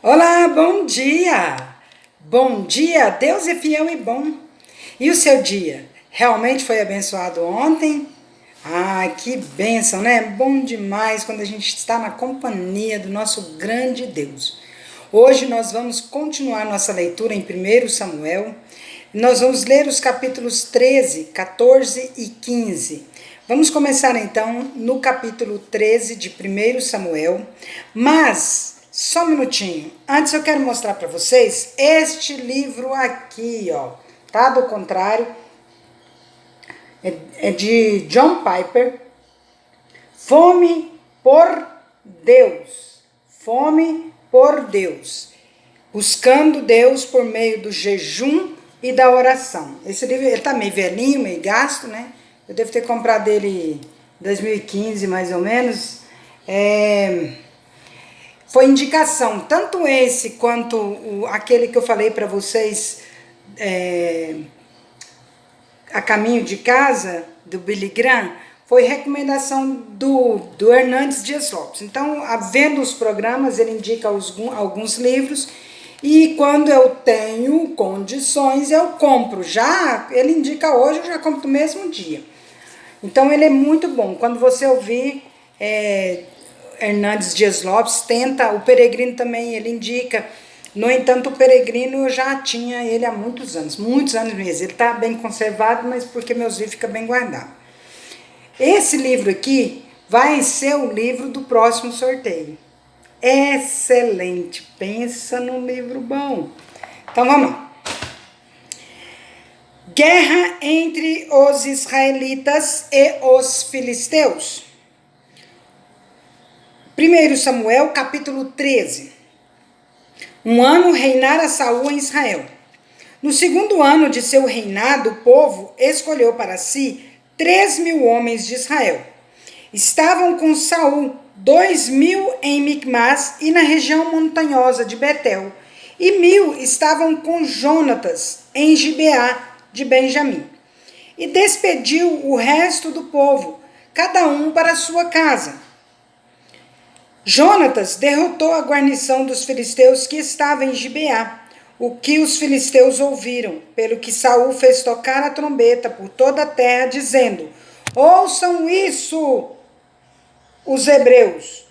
Olá, bom dia! Bom dia, Deus é fiel e bom. E o seu dia? Realmente foi abençoado ontem? Ah, que bênção, né? Bom demais quando a gente está na companhia do nosso grande Deus. Hoje nós vamos continuar nossa leitura em 1 Samuel. Nós vamos ler os capítulos 13, 14 e 15. Vamos começar então no capítulo 13 de 1 Samuel, mas só um minutinho. Antes eu quero mostrar para vocês este livro aqui, ó. Tá? Do contrário, é de John Piper. Fome por Deus. Fome por Deus. Buscando Deus por meio do jejum e da oração. Esse livro, ele tá meio velhinho, meio gasto, né? Eu devo ter comprado ele em 2015, mais ou menos. Foi indicação, tanto esse quanto aquele que eu falei para vocês, A Caminho de Casa, do Billy Graham, foi recomendação do Hernandes Dias Lopes. Então, vendo os programas, ele indica alguns livros, e quando eu tenho condições, eu compro. Já, ele indica hoje, eu já compro no mesmo dia. Então, ele é muito bom. Quando você ouvir Hernandes Dias Lopes, tenta, o Peregrino também, ele indica. No entanto, o Peregrino eu já tinha ele há muitos anos mesmo. Ele está bem conservado, mas porque meus livros ficam bem guardados. Esse livro aqui vai ser o livro do próximo sorteio. Excelente, pensa num livro bom. Então vamos lá. Guerra entre os israelitas e os filisteus. 1 Samuel, capítulo 13. Um ano reinara Saul em Israel. No segundo ano de seu reinado, o povo escolheu para si 3.000 homens de Israel. Estavam com Saul 2.000 em Micmas e na região montanhosa de Betel, e 1.000 estavam com Jonatas em Gibeá de Benjamim. E despediu o resto do povo, cada um para sua casa. Jonatas derrotou a guarnição dos filisteus que estava em Gibeá, o que os filisteus ouviram, pelo que Saul fez tocar a trombeta por toda a terra, dizendo: ouçam isso, os hebreus.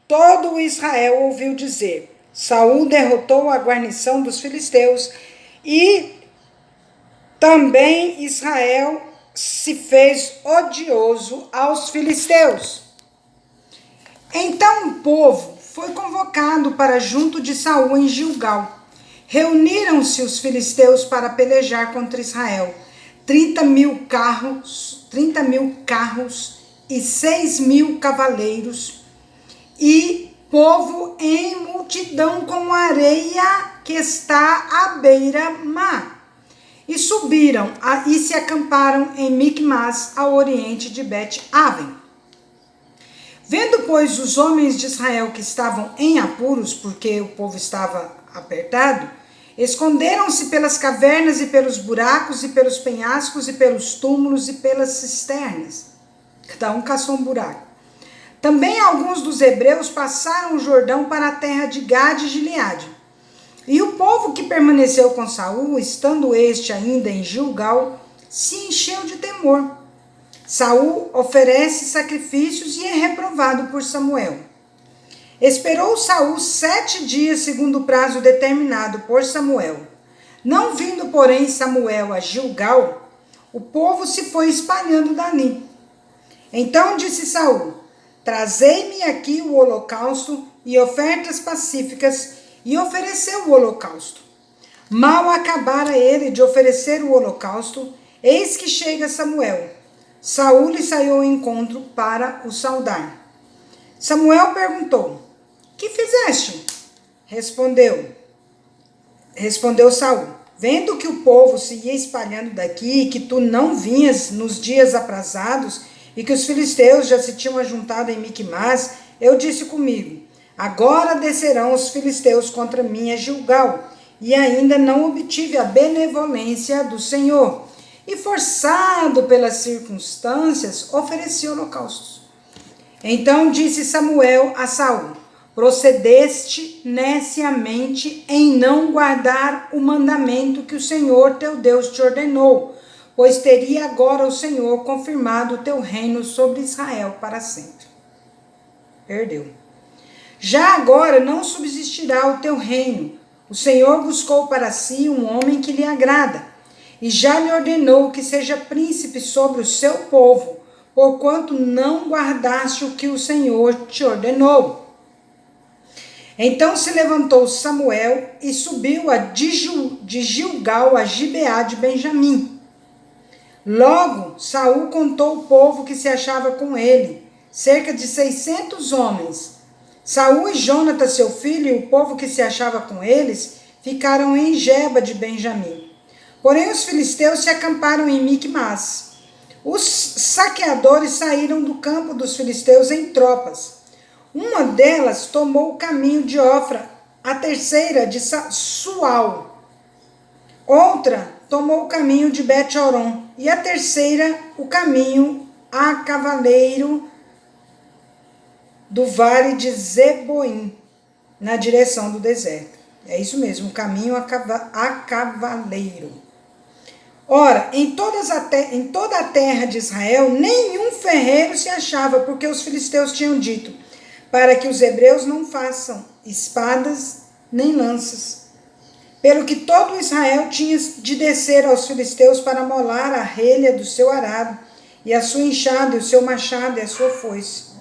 Todo Israel ouviu dizer: Saul derrotou a guarnição dos filisteus, e também Israel se fez odioso aos filisteus. Então o povo foi convocado para junto de Saul em Gilgal. Reuniram-se os filisteus para pelejar contra Israel. 30.000 carros e 6.000 cavaleiros, e povo em multidão como a areia que está à beira-mar. E subiram e se acamparam em Micmas, ao oriente de Bet-Aven. Vendo, pois, os homens de Israel que estavam em apuros, porque o povo estava apertado, esconderam-se pelas cavernas e pelos buracos e pelos penhascos e pelos túmulos e pelas cisternas. Cada um caçou um buraco. Também alguns dos hebreus passaram o Jordão para a terra de Gade e Gileade. E o povo que permaneceu com Saul, estando este ainda em Gilgal, se encheu de temor. Saul oferece sacrifícios e é reprovado por Samuel. Esperou Saul 7 dias, segundo o prazo determinado por Samuel. Não vindo, porém, Samuel a Gilgal, o povo se foi espalhando dali. Então disse Saul: trazei-me aqui o holocausto e ofertas pacíficas, e ofereceu o holocausto. Mal acabara ele de oferecer o holocausto, eis que chega Samuel. Saul lhe saiu ao encontro para o saudar. Samuel perguntou: que fizeste? Respondeu Saul: vendo que o povo se ia espalhando daqui, e que tu não vinhas nos dias aprazados, e que os filisteus já se tinham ajuntado em Micmas, eu disse comigo: agora descerão os filisteus contra mim a Gilgal, e ainda não obtive a benevolência do Senhor. E forçado pelas circunstâncias, ofereci holocaustos. Então disse Samuel a Saul: procedeste neciamente em não guardar o mandamento que o Senhor teu Deus te ordenou, pois teria agora o Senhor confirmado o teu reino sobre Israel para sempre. Perdeu. Já agora não subsistirá o teu reino. O Senhor buscou para si um homem que lhe agrada, e já lhe ordenou que seja príncipe sobre o seu povo, porquanto não guardaste o que o Senhor te ordenou. Então se levantou Samuel e subiu de Gilgal a Gibeá de Benjamim. Logo, Saul contou o povo que se achava com ele, cerca de 600 homens. Saul e Jonatas, seu filho, e o povo que se achava com eles, ficaram em Geba de Benjamim. Porém, os filisteus se acamparam em Micmas. Os saqueadores saíram do campo dos filisteus em tropas. Uma delas tomou o caminho de Ofra, a terceira de Sual. Outra tomou o caminho de Bet-Horon, e a terceira o caminho a cavaleiro do vale de Zeboim, na direção do deserto. É isso mesmo, o caminho a cavaleiro. Ora, em toda a terra de Israel, nenhum ferreiro se achava, porque os filisteus tinham dito, para que os hebreus não façam espadas nem lanças. Pelo que todo Israel tinha de descer aos filisteus para molar a relha do seu arado, e a sua enxada, e o seu machado, e a sua foice.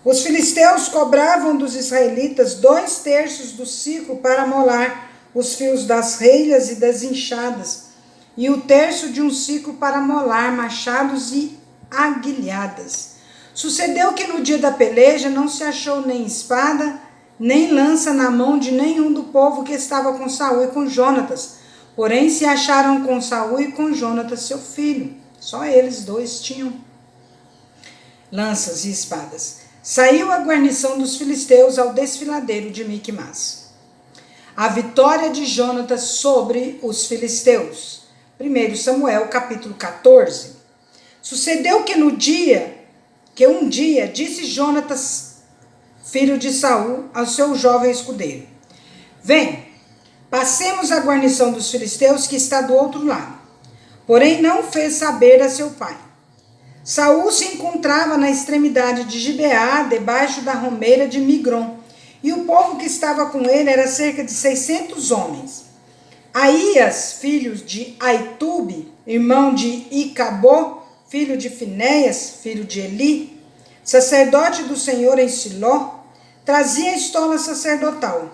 Os filisteus cobravam dos israelitas 2/3 do ciclo para molar os fios das relhas e das enxadas, e o terço de um ciclo para molar machados e aguilhadas. Sucedeu que no dia da peleja não se achou nem espada, nem lança na mão de nenhum do povo que estava com Saul e com Jonatas. Porém se acharam com Saul e com Jonatas, seu filho. Só eles dois tinham lanças e espadas. Saiu a guarnição dos filisteus ao desfiladeiro de Micmas. A vitória de Jonatas sobre os filisteus. 1 Samuel, capítulo 14. Sucedeu que um dia disse Jonatas, filho de Saul, ao seu jovem escudeiro: Vem, passemos a guarnição dos filisteus que está do outro lado. Porém não fez saber a seu pai. Saul se encontrava na extremidade de Gibeá, debaixo da romeira de Migron, e o povo que estava com ele era cerca de 600 homens. Aías, filho de Aitube, irmão de Icabô, filho de Finéias, filho de Eli, sacerdote do Senhor em Siló, trazia a estola sacerdotal.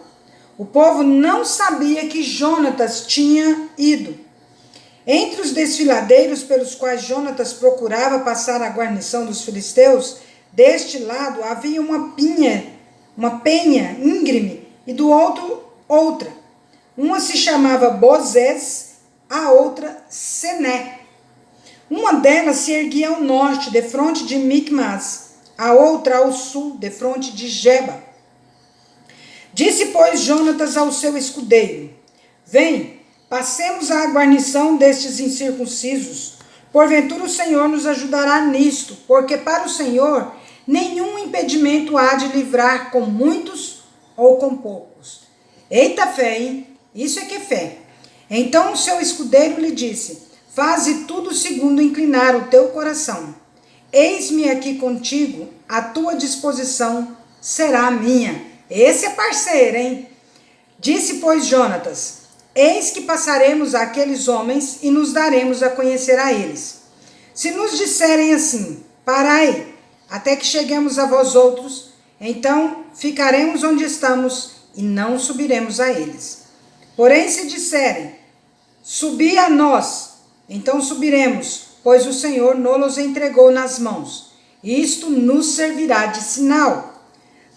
O povo não sabia que Jonatas tinha ido. Entre os desfiladeiros pelos quais Jonatas procurava passar a guarnição dos filisteus, deste lado havia uma penha íngreme, e do outro outra. Uma se chamava Bozez, a outra Sené. Uma delas se erguia ao norte, defronte de Micmas, a outra ao sul, defronte de Geba. Disse, pois, Jonatas ao seu escudeiro: Vem, passemos à guarnição destes incircuncisos. Porventura o Senhor nos ajudará nisto, porque para o Senhor nenhum impedimento há de livrar com muitos ou com poucos. Eita fé, hein? Isso é que é fé. Então o seu escudeiro lhe disse: Faze tudo segundo inclinar o teu coração. Eis-me aqui contigo, a tua disposição será minha. Esse é parceiro, hein? Disse, pois, Jonatas: Eis que passaremos àqueles homens e nos daremos a conhecer a eles. Se nos disserem assim: Parai, até que cheguemos a vós outros, então ficaremos onde estamos e não subiremos a eles. Porém, se disserem: Subi a nós, então subiremos, pois o Senhor nos entregou nas mãos. Isto nos servirá de sinal.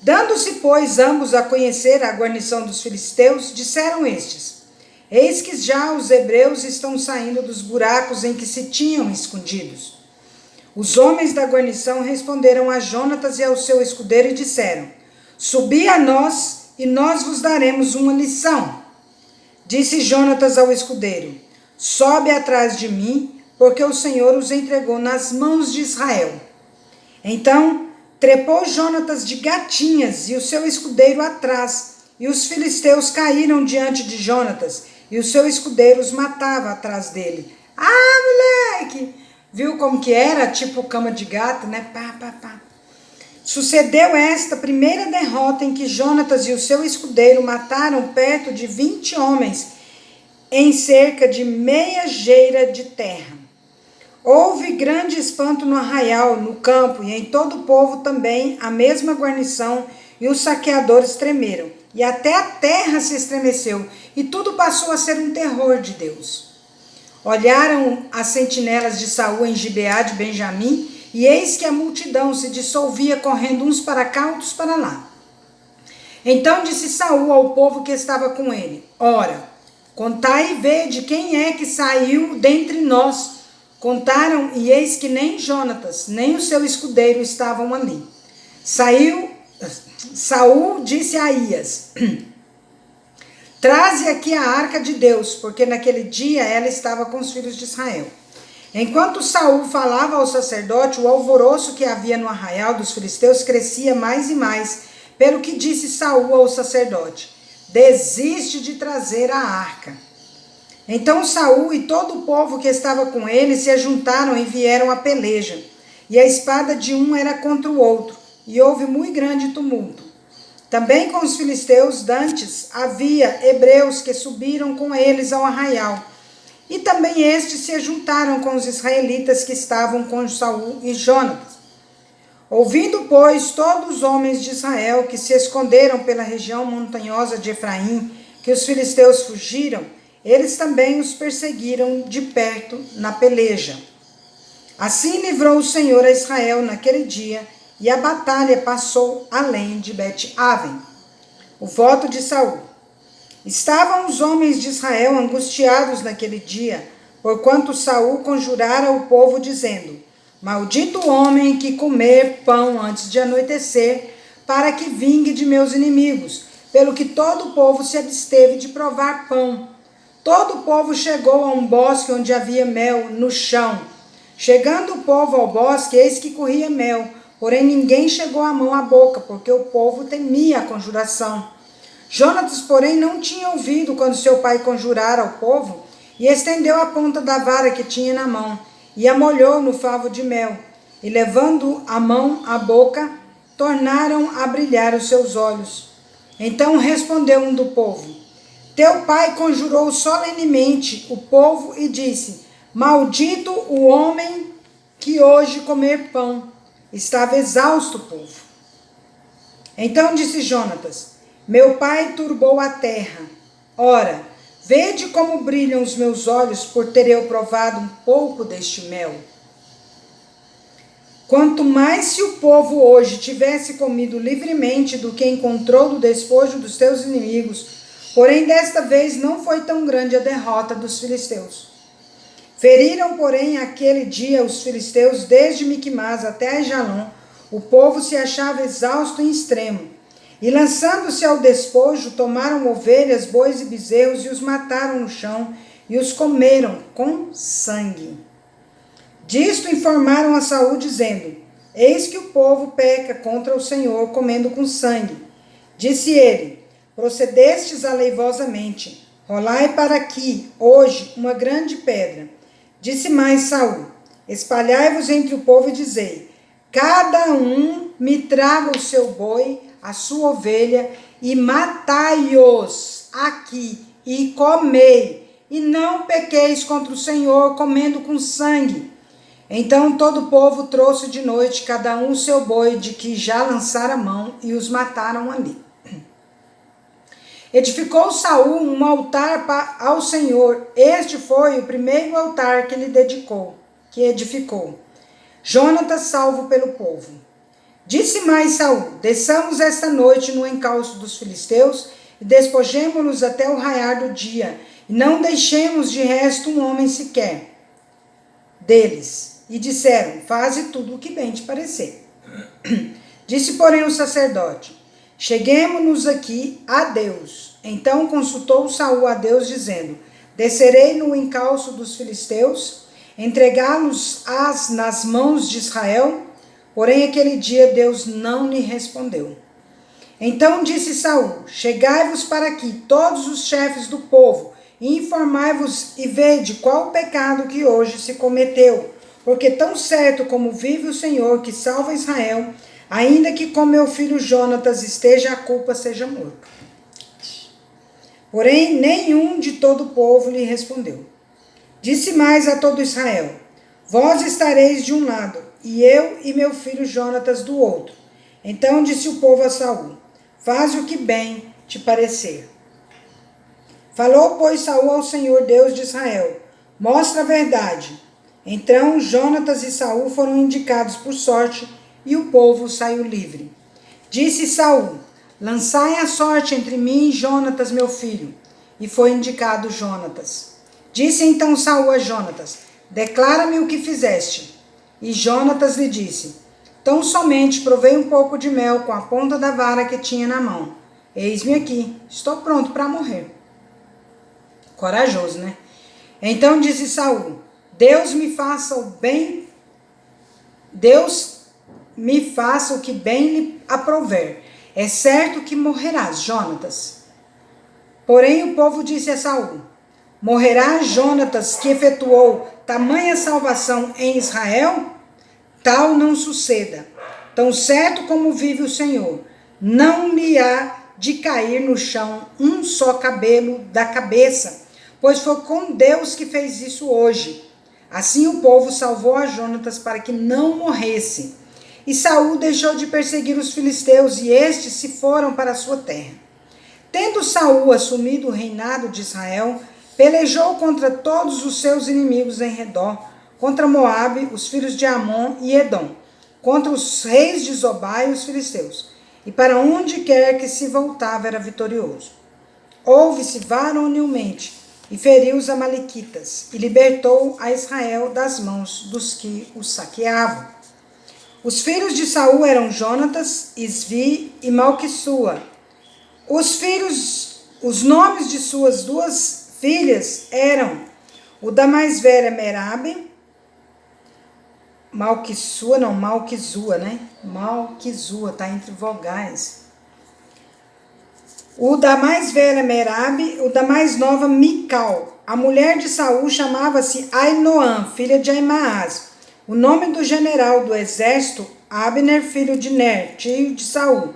Dando-se, pois, ambos a conhecer a guarnição dos filisteus, disseram estes: Eis que já os hebreus estão saindo dos buracos em que se tinham escondidos. Os homens da guarnição responderam a Jonatas e ao seu escudeiro e disseram: Subi a nós e nós vos daremos uma lição. Disse Jonatas ao escudeiro: Sobe atrás de mim, porque o Senhor os entregou nas mãos de Israel. Então trepou Jonatas de gatinhas e o seu escudeiro atrás, e os filisteus caíram diante de Jonatas, e o seu escudeiro os matava atrás dele. Ah, moleque! Viu como que era? Tipo cama de gato, né? Pá, pá, pá. Sucedeu esta primeira derrota em que Jonatas e o seu escudeiro mataram perto de 20 homens em cerca de meia geira de terra. Houve grande espanto no arraial, no campo e em todo o povo também, a mesma guarnição, e os saqueadores tremeram. E até a terra se estremeceu, e tudo passou a ser um terror de Deus. Olharam as sentinelas de Saul em Gibeá de Benjamim, e eis que a multidão se dissolvia, correndo uns para cá, outros para lá. Então disse Saul ao povo que estava com ele: Ora, contai e vede quem é que saiu dentre nós. Contaram, e eis que nem Jonatas, nem o seu escudeiro estavam ali. Saul disse a Aías: Traze aqui a arca de Deus, porque naquele dia ela estava com os filhos de Israel. Enquanto Saul falava ao sacerdote, o alvoroço que havia no arraial dos filisteus crescia mais e mais, pelo que disse Saul ao sacerdote: Desiste de trazer a arca. Então Saul e todo o povo que estava com ele se ajuntaram e vieram à peleja, e a espada de um era contra o outro, e houve muito grande tumulto. Também com os filisteus dantes havia hebreus que subiram com eles ao arraial, e também estes se juntaram com os israelitas que estavam com Saul e Jonatas. Ouvindo, pois, todos os homens de Israel que se esconderam pela região montanhosa de Efraim, que os filisteus fugiram, eles também os perseguiram de perto na peleja. Assim livrou o Senhor a Israel naquele dia, e a batalha passou além de Bet-Aven. O voto de Saul. Estavam os homens de Israel angustiados naquele dia, porquanto Saul conjurara o povo, dizendo: Maldito o homem que comer pão antes de anoitecer, para que vingue de meus inimigos, pelo que todo o povo se absteve de provar pão. Todo o povo chegou a um bosque onde havia mel no chão. Chegando o povo ao bosque, eis que corria mel, porém ninguém chegou a mão à boca, porque o povo temia a conjuração. Jonatas, porém, não tinha ouvido quando seu pai conjurara ao povo, e estendeu a ponta da vara que tinha na mão, e a molhou no favo de mel, e levando a mão à boca, tornaram a brilhar os seus olhos. Então respondeu um do povo: Teu pai conjurou solenemente o povo e disse: Maldito o homem que hoje comer pão. Estava exausto o povo. Então disse Jonatas: Meu pai turbou a terra. Ora, vede como brilham os meus olhos por ter eu provado um pouco deste mel. Quanto mais se o povo hoje tivesse comido livremente do que encontrou do despojo dos teus inimigos, porém desta vez não foi tão grande a derrota dos filisteus. Feriram, porém, aquele dia os filisteus desde Miquimás até Jalom. O povo se achava exausto em extremo. E lançando-se ao despojo, tomaram ovelhas, bois e bezerros e os mataram no chão e os comeram com sangue. Disto informaram a Saul, dizendo: Eis que o povo peca contra o Senhor, comendo com sangue. Disse ele: Procedestes aleivosamente. Rolai para aqui, hoje, uma grande pedra. Disse mais Saul: Espalhai-vos entre o povo e dizei: Cada um me traga o seu boi, a sua ovelha, e matai-os aqui, e comei, e não pequeis contra o Senhor, comendo com sangue. Então todo o povo trouxe de noite, cada um o seu boi, de que já lançara a mão, e os mataram ali. Edificou Saul um altar ao Senhor. Este foi o primeiro altar que lhe dedicou, que edificou. Jonatas salvo pelo povo. Disse mais Saul: Desçamos esta noite no encalço dos filisteus e despojemo-nos até o raiar do dia, e não deixemos de resto um homem sequer deles. E disseram: Faze tudo o que bem te parecer. Disse, porém, o sacerdote: Cheguemo-nos aqui a Deus. Então consultou Saul a Deus, dizendo: Descerei no encalço dos filisteus, entregá-los-ás nas mãos de Israel? Porém, aquele dia Deus não lhe respondeu. Então disse Saul: chegai-vos para aqui, todos os chefes do povo, e informai-vos e vede qual o pecado que hoje se cometeu. Porque tão certo como vive o Senhor, que salva Israel, ainda que com meu filho Jonatas esteja a culpa, seja morto. Porém, nenhum de todo o povo lhe respondeu. Disse mais a todo Israel: vós estareis de um lado, e eu e meu filho Jonatas do outro. Então disse o povo a Saul: faze o que bem te parecer. Falou, pois, Saul ao Senhor Deus de Israel: mostra a verdade. Então Jonatas e Saul foram indicados por sorte, e o povo saiu livre. Disse Saul: lançai a sorte entre mim e Jonatas, meu filho. E foi indicado Jonatas. Disse então Saul a Jonatas: declara-me o que fizeste. E Jonatas lhe disse: tão somente provei um pouco de mel com a ponta da vara que tinha na mão. Eis-me aqui, estou pronto para morrer. Corajoso, né? Então disse Saul: Deus me faça o que bem lhe aprouver. É certo que morrerás, Jonatas. Porém o povo disse a Saul: morrerá Jonatas, que efetuou tamanha salvação em Israel? Tal não suceda. Tão certo como vive o Senhor, não lhe há de cair no chão um só cabelo da cabeça, pois foi com Deus que fez isso hoje. Assim o povo salvou a Jonatas para que não morresse. E Saul deixou de perseguir os filisteus, e estes se foram para a sua terra. Tendo Saul assumido o reinado de Israel, pelejou contra todos os seus inimigos em redor, contra Moabe, os filhos de Amon e Edom, contra os reis de Zobá e os filisteus, e para onde quer que se voltava era vitorioso. Houve-se varonilmente, e feriu os amalequitas, e libertou a Israel das mãos dos que os saqueavam. Os filhos de Saul eram Jonatas, Isvi e Malquissua. Os nomes de suas duas filhas eram: o da mais velha Merabe, Malquissua, né? Malquissua, tá entre vogais. O da mais velha Merabe, o da mais nova Mical. A mulher de Saul chamava-se Ainoã, filha de Aimaas. O nome do general do exército, Abner, filho de Ner, tio de Saul.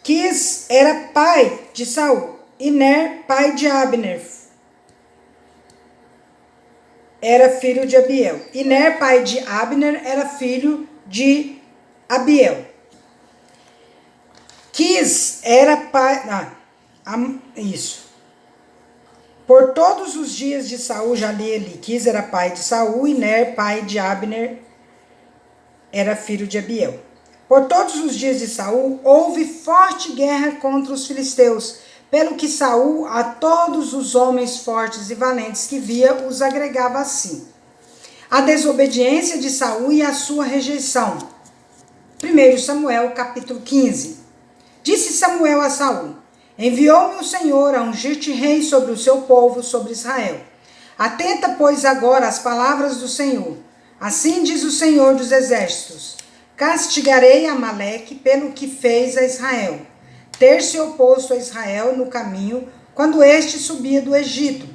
Quis era pai de Saul, e Ner, pai de Abner, era filho de Abiel. E Ner, pai de Abner, era filho de Abiel. Quis era pai... isso. Por todos os dias de Saul, já li ali, Quis era pai de Saul, e Ner, pai de Abner, era filho de Abiel. Por todos os dias de Saul, houve forte guerra contra os filisteus, pelo que Saul a todos os homens fortes e valentes que via os agregava assim. A desobediência de Saul e a sua rejeição. 1 Samuel, capítulo 15. Disse Samuel a Saul: enviou-me o Senhor a ungir-te rei sobre o seu povo, sobre Israel. Atenta, pois, agora às palavras do Senhor. Assim diz o Senhor dos exércitos: castigarei Amaleque pelo que fez a Israel, ter se oposto a Israel no caminho, quando este subia do Egito.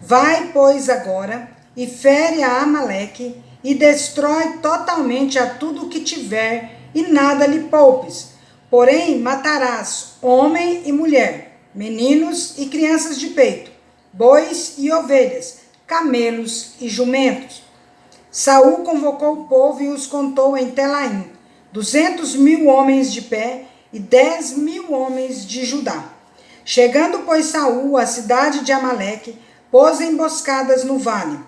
Vai, pois, agora, e fere a Amaleque, e destrói totalmente a tudo o que tiver, e nada lhe poupes. Porém, matarás homem e mulher, meninos e crianças de peito, bois e ovelhas, camelos e jumentos. Saul convocou o povo e os contou em Telaim, 200.000 homens de pé e 10.000 homens de Judá. Chegando, pois, Saul à cidade de Amaleque, pôs emboscadas no vale,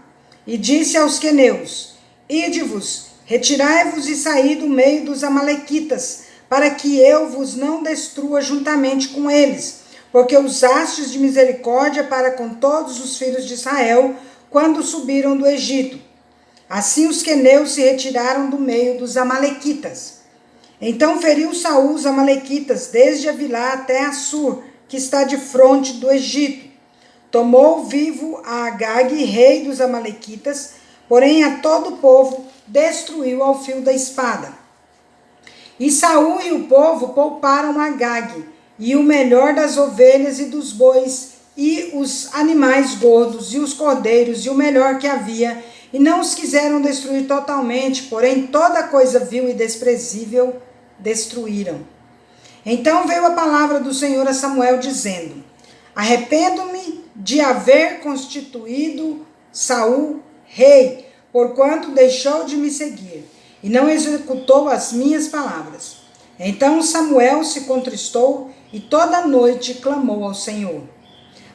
e disse aos queneus: ide-vos, retirai-vos e saí do meio dos amalequitas, para que eu vos não destrua juntamente com eles, porque usastes de misericórdia para com todos os filhos de Israel, quando subiram do Egito. Assim os queneus se retiraram do meio dos amalequitas. Então feriu Saul os amalequitas, desde Avilá até Assur, que está de fronte do Egito. Tomou vivo a Agag, rei dos amalequitas, porém a todo o povo destruiu ao fio da espada. E Saul e o povo pouparam Agag, e o melhor das ovelhas e dos bois, e os animais gordos, e os cordeiros, e o melhor que havia, e não os quiseram destruir totalmente, porém toda coisa vil e desprezível destruíram. Então veio a palavra do Senhor a Samuel, dizendo: arrependo-me de haver constituído Saul rei, porquanto deixou de me seguir, e não executou as minhas palavras. Então Samuel se contristou, e toda noite clamou ao Senhor.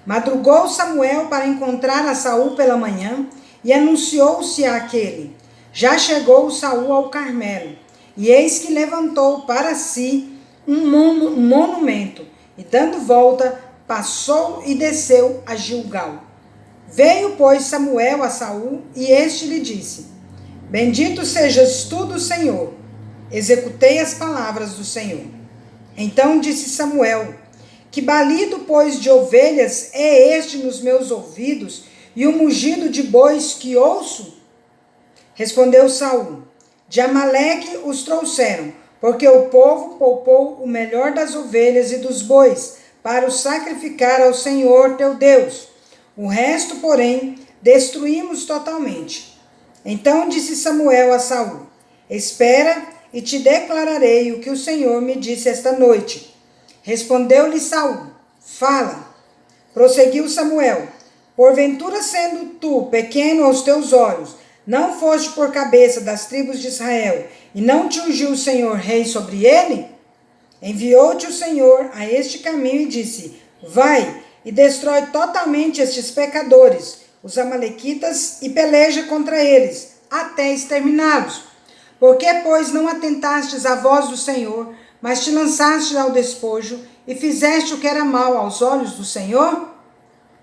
Madrugou Samuel para encontrar a Saul pela manhã, e anunciou-se àquele: já chegou Saul ao Carmelo, e eis que levantou para si um monumento, e dando volta, passou e desceu a Gilgal. Veio, pois, Samuel a Saul, e este lhe disse: bendito sejas tu do Senhor, executei as palavras do Senhor. Então disse Samuel: que balido, pois, de ovelhas é este nos meus ouvidos, e o mugido de bois que ouço? Respondeu Saul: de Amaleque os trouxeram, porque o povo poupou o melhor das ovelhas e dos bois, para o sacrificar ao Senhor teu Deus. O resto, porém, destruímos totalmente. Então disse Samuel a Saul: espera, e te declararei o que o Senhor me disse esta noite. Respondeu-lhe Saul: fala. Prosseguiu Samuel: porventura, sendo tu pequeno aos teus olhos, não foste por cabeça das tribos de Israel, e não te ungiu o Senhor rei sobre ele? Enviou-te o Senhor a este caminho e disse: vai e destrói totalmente estes pecadores, os amalequitas, e peleja contra eles, até exterminá-los. Por que, pois, não atentastes à voz do Senhor, mas te lançastes ao despojo, e fizeste o que era mal aos olhos do Senhor?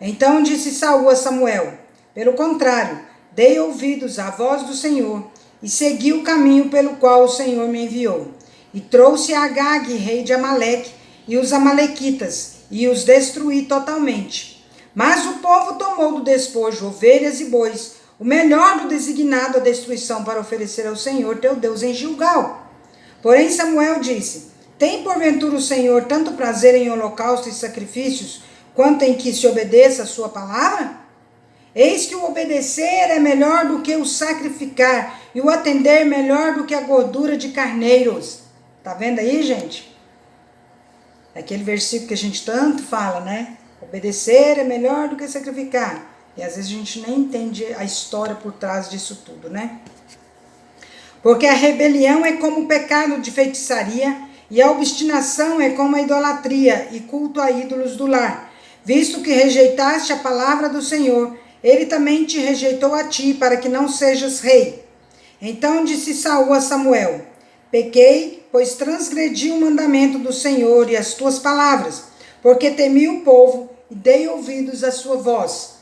Então disse Saul a Samuel: pelo contrário, dei ouvidos à voz do Senhor, e segui o caminho pelo qual o Senhor me enviou. E trouxe Agag, rei de Amaleque, e os amalequitas, e os destruí totalmente. Mas o povo tomou do despojo ovelhas e bois, o melhor do designado à destruição, para oferecer ao Senhor teu Deus em Gilgal. Porém Samuel disse: tem porventura o Senhor tanto prazer em holocaustos e sacrifícios, quanto em que se obedeça a sua palavra? Eis que o obedecer é melhor do que o sacrificar, e o atender melhor do que a gordura de carneiros. Tá vendo aí, gente? Aquele versículo que a gente tanto fala, né? Obedecer é melhor do que sacrificar. E às vezes a gente nem entende a história por trás disso tudo, né? Porque a rebelião é como o pecado de feitiçaria, e a obstinação é como a idolatria e culto a ídolos do lar. Visto que rejeitaste a palavra do Senhor, ele também te rejeitou a ti, para que não sejas rei. Então disse Saul a Samuel: pequei, pois transgredi o mandamento do Senhor e as tuas palavras, porque temi o povo e dei ouvidos à sua voz.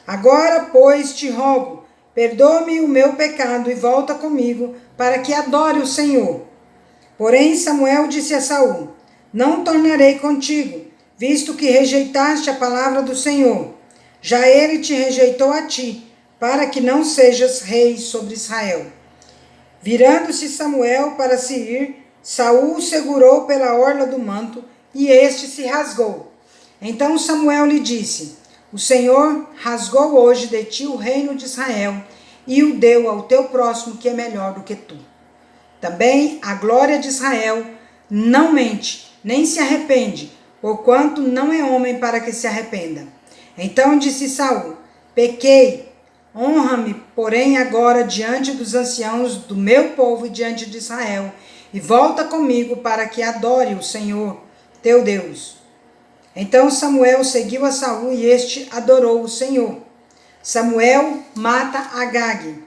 Agora, pois, te rogo, perdoa-me o meu pecado e volta comigo, para que adore o Senhor. Porém Samuel disse a Saul: não tornarei contigo, visto que rejeitaste a palavra do Senhor. Já ele te rejeitou a ti, para que não sejas rei sobre Israel. Virando-se Samuel para se ir, Saul o segurou pela orla do manto, e este se rasgou. Então Samuel lhe disse: o Senhor rasgou hoje de ti o reino de Israel, e o deu ao teu próximo, que é melhor do que tu. Também a glória de Israel não mente, nem se arrepende, porquanto não é homem para que se arrependa. Então disse Saul: pequei, honra-me, porém, agora diante dos anciãos do meu povo e diante de Israel, e volta comigo para que adore o Senhor, teu Deus. Então Samuel seguiu a Saul, e este adorou o Senhor. Samuel mata Agag.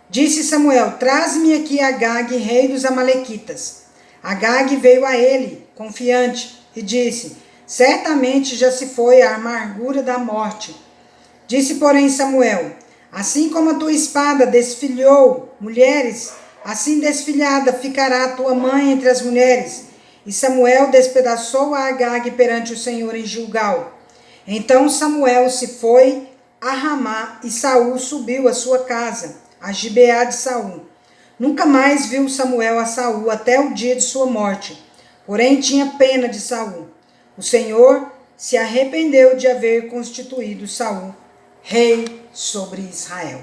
Disse Samuel: traze-me aqui Agag, rei dos amalequitas. Agag veio a ele, confiante, e disse: certamente já se foi a amargura da morte. Disse, porém, Samuel: assim como a tua espada desfilhou mulheres, assim desfilhada ficará a tua mãe entre as mulheres. E Samuel despedaçou a Agag perante o Senhor em Gilgal. Então Samuel se foi a Ramá, e Saul subiu à sua casa, a Gibeá de Saul. Nunca mais viu Samuel a Saul até o dia de sua morte, porém tinha pena de Saul. O Senhor se arrependeu de haver constituído Saul rei sobre Israel.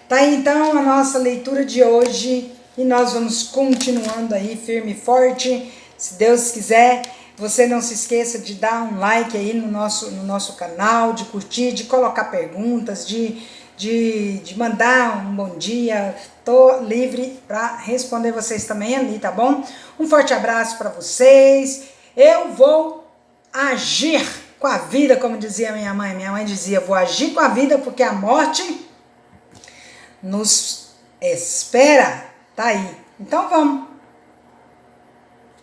Tá aí então a nossa leitura de hoje e nós vamos continuando aí firme e forte, se Deus quiser. Você não se esqueça de dar um like aí no nosso canal, de curtir, de colocar perguntas, de mandar um bom dia. Tô livre para responder vocês também ali, tá bom? Um forte abraço para vocês. Eu vou agir com a vida, como dizia minha mãe. Minha mãe dizia, vou agir com a vida porque a morte nos espera. Tá aí. Então vamos.